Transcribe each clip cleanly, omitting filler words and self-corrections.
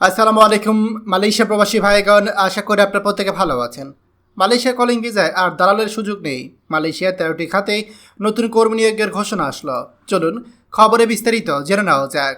আসসালামু আলাইকুম মালয়েশিয়া প্রবাসী ভাইগণ, আশা করি আপনার প্রত্যেকে ভালো আছেন। মালয়েশিয়া কলিং ভিসায় আর দালালের সুযোগ নেই। মালয়েশিয়ার 13টি খাতে নতুন কর্মী নিয়োগের ঘোষণা আসলো। চলুন খবরে বিস্তারিত জেনে নেওয়া যাক।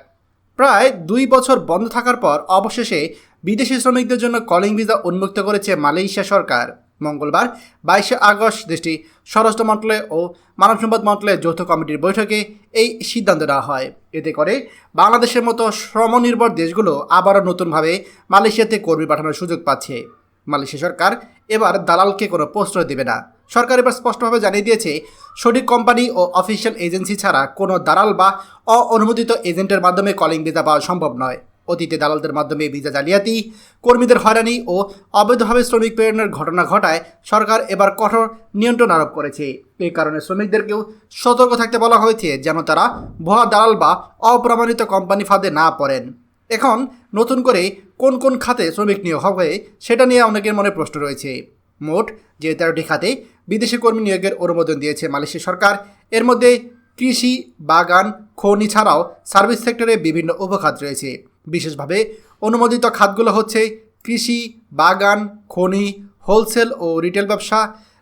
প্রায় 2 বছর বন্ধ থাকার পর অবশেষে বিদেশি শ্রমিকদের জন্য কলিং ভিসা উন্মুক্ত করেছে মালয়েশিয়া সরকার। মঙ্গলবার 22শে আগস্ট দেশটি স্বরাষ্ট্র মন্ত্রণালয় ও মানব সম্পদ মন্ত্রণালয়ের যৌথ কমিটির বৈঠকে এই সিদ্ধান্ত নেওয়া হয়। এতে করে বাংলাদেশের মতো শ্রমনির্ভর দেশগুলো আবারও নতুনভাবে মালয়েশিয়াতে কর্মী পাঠানোর সুযোগ পাচ্ছে। মালয়েশিয়া সরকার এবার দালালকে কোনো প্রশ্রয় দেবে না। সরকার এবার স্পষ্টভাবে জানিয়ে দিয়েছে, সঠিক কোম্পানি ও অফিসিয়াল এজেন্সি ছাড়া কোনো দালাল বা অননুমোদিত এজেন্টের মাধ্যমে কলিং ভিসা পাওয়া সম্ভব নয়। অতীতে দালালদের মাধ্যমে ভিসা জালিয়াতি, কর্মীদের হয়রানি ও অবৈধভাবে শ্রমিক প্রেরণের ঘটনা ঘটায় সরকার এবার কঠোর নিয়ন্ত্রণ আরোপ করেছে। এই কারণে শ্রমিকদেরকেও সতর্ক থাকতে বলা হয়েছে, যেন তারা ভুয়া দালাল বা অপ্রমাণিত কোম্পানি ফাঁদে না পড়েন। এখন নতুন করে কোন কোন খাতে শ্রমিক নিয়োগ হবে সেটা নিয়ে অনেকের মনে প্রশ্ন রয়েছে। মোট যে 13টি খাতে বিদেশি কর্মী নিয়োগের অনুমোদন দিয়েছে মালয়েশিয়া সরকার, এর মধ্যে কৃষি, বাগান, খনি ছাড়াও সার্ভিস সেক্টরে বিভিন্ন উপখাত রয়েছে। বিশেষভাবে অনুমোদিত খাতগুলো হচ্ছে কৃষি, বাগান, খনি, হোলসেল ও রিটেল ব্যবসা,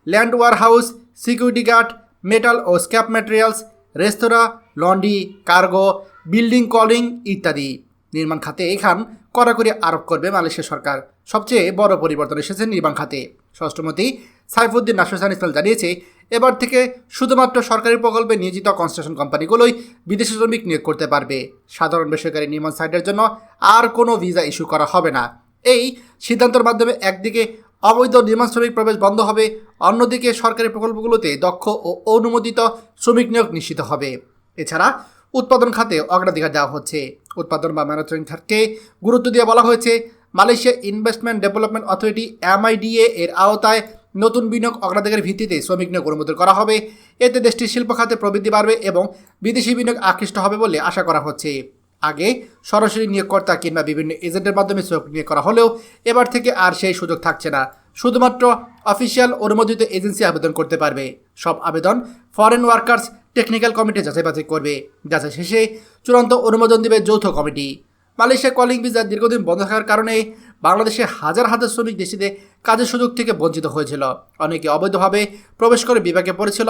land warehouse, security guard, metal ও scrap materials, restaurant, laundry, cargo, building কলিং ইত্যাদি। নির্মাণ খাতে এখান কড়াকড়ি আরোপ করবে মালয়েশিয়া সরকার। সবচেয়ে বড় পরিবর্তন এসেছে নির্মাণ খাতে। স্বরাষ্ট্রমন্ত্রী সাইফুদ্দিন নাসরুল ইসলাম জানিয়েছে, এবার থেকে শুধুমাত্র সরকারি প্রকল্পে নিয়োজিত কনস্ট্রাকশন কোম্পানিগুলোই বিদেশি শ্রমিক নিয়োগ করতে পারবে। সাধারণ বেসরকারি নির্মাণ সাইটের জন্য আর কোনো ভিসা ইস্যু করা হবে না। এই সিদ্ধান্তের মাধ্যমে একদিকে অবৈধ নির্মাণ শ্রমিক প্রবেশ বন্ধ হবে, অন্যদিকে সরকারি প্রকল্পগুলোতে দক্ষ ও অনুমোদিত শ্রমিক নিয়োগ নিশ্চিত হবে। এছাড়া উৎপাদন খাতে অগ্রাধিকার দেওয়া হচ্ছে। উৎপাদন বা ম্যানুফ্যাকচারিং খাতকে গুরুত্ব দিয়ে বলা হয়েছে, Malaysia investment development authority MIDA এর আওতায় নতুন বিনিয়োগ অগ্রাধিকারের ভিত্তিতে শ্রমিক নিয়োগ অনুমোদন করা হবে। এতে দেশটির শিল্প খাতে প্রবৃদ্ধি বাড়বে এবং বিদেশি বিনিয়োগ আকৃষ্ট হবে বলে আশা করা হচ্ছে। আগে সরাসরি নিয়োগকর্তা কিংবা বিভিন্ন এজেন্টের মাধ্যমে শ্রমিক নিয়োগ করা হলেও এবার থেকে আর সেই সুযোগ থাকছে না। শুধুমাত্র অফিসিয়াল অনুমোদিত এজেন্সি আবেদন করতে পারবে। সব আবেদন ফরেন ওয়ার্কার্স টেকনিক্যাল কমিটি যাচাই বাছাই করবে। যাচাই শেষে চূড়ান্ত অনুমোদন দেবে যৌথ কমিটি। মালয়েশিয়া কলিং ভিসা দীর্ঘদিন বন্ধ থাকার কারণে বাংলাদেশে হাজার হাজার শ্রমিক দেশিতে কাজের সুযোগ থেকে বঞ্চিত হয়েছিল। অনেকে অবৈধভাবে প্রবেশ করে বিপাকে পড়েছিল।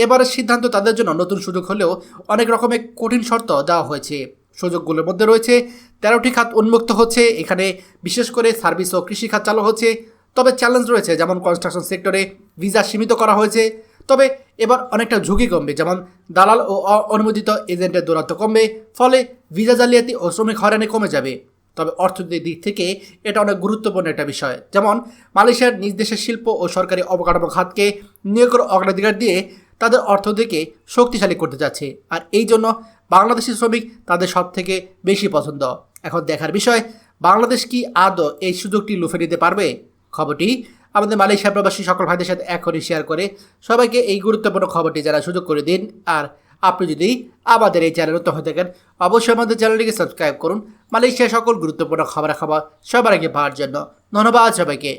এবারের সিদ্ধান্ত তাদের জন্য নতুন সুযোগ হলেও অনেক রকমের কঠিন শর্ত দেওয়া হয়েছে। সুযোগগুলোর মধ্যে রয়েছে 13টি খাত উন্মুক্ত হচ্ছে। এখানে বিশেষ করে সার্ভিস ও কৃষি খাত চালু হচ্ছে। তবে চ্যালেঞ্জ রয়েছে, যেমন কনস্ট্রাকশন সেক্টরে ভিসা সীমিত করা হয়েছে। তবে এবার অনেকটা ঝুঁকি কমবে, যেমন দালাল ও অনুমোদিত এজেন্টের দূরত্ব কমবে, ফলে ভিসা জালিয়াতি ও শ্রমিক হয়রানি কমে যাবে। তবে অর্থনৈতিক দিক থেকে এটা অনেক গুরুত্বপূর্ণ একটা বিষয়। যেমন মালয়েশিয়ার নিজ দেশের শিল্প ও সরকারি অবকাঠামো খাতকে নিয়োগের অগ্রাধিকার দিয়ে তাদের অর্থনীতিকে শক্তিশালী করতে যাচ্ছে। আর এই জন্য বাংলাদেশি শ্রমিক তাদের সব থেকে বেশি পছন্দ। এখন দেখার বিষয়, বাংলাদেশ কি আদৌ এই সুযোগটি লুফে নিতে পারবে? খবরটি আমাদের মালয়েশিয়া প্রবাসী সকল ভাইদের সাথে এখনই শেয়ার করে সবাইকে এই গুরুত্বপূর্ণ খবরটি যারা সুযোগ করে দিন। আর আপনি যদি আমাদের এই চ্যানেল নতুন হয়ে থাকেন, অবশ্যই আমাদের চ্যানেলটিকে সাবস্ক্রাইব করুন মালয়েশিয়ার সকল গুরুত্বপূর্ণ খবরাখবর সবার আগে পাওয়ার জন্য। ধন্যবাদ সবাইকে।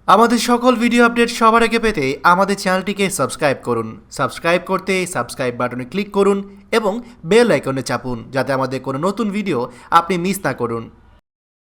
আমাদের সকল ভিডিও আপডেট সবার আগে পেতে আমাদের চ্যানেলটিকে সাবস্ক্রাইব করুন। সাবস্ক্রাইব করতে সাবস্ক্রাইব বাটনে ক্লিক করুন এবং বেল আইকনে চাপুন, যাতে আমাদের কোনো নতুন ভিডিও আপনি মিস না করুন।